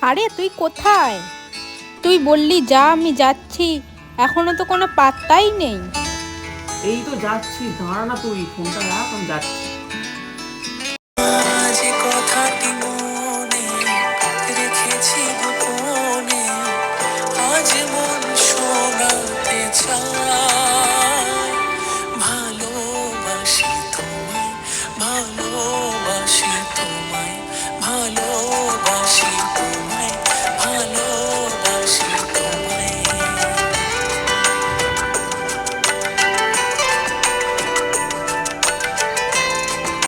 আরে তুই কোথায়? তুই বললি যা, আমি যাচ্ছি, এখনো তো কোনো পাত্তাই নেই। এই তো যাচ্ছি, দাঁড়া না, তুই ফোনটা রাখ, আমি যাচ্ছি।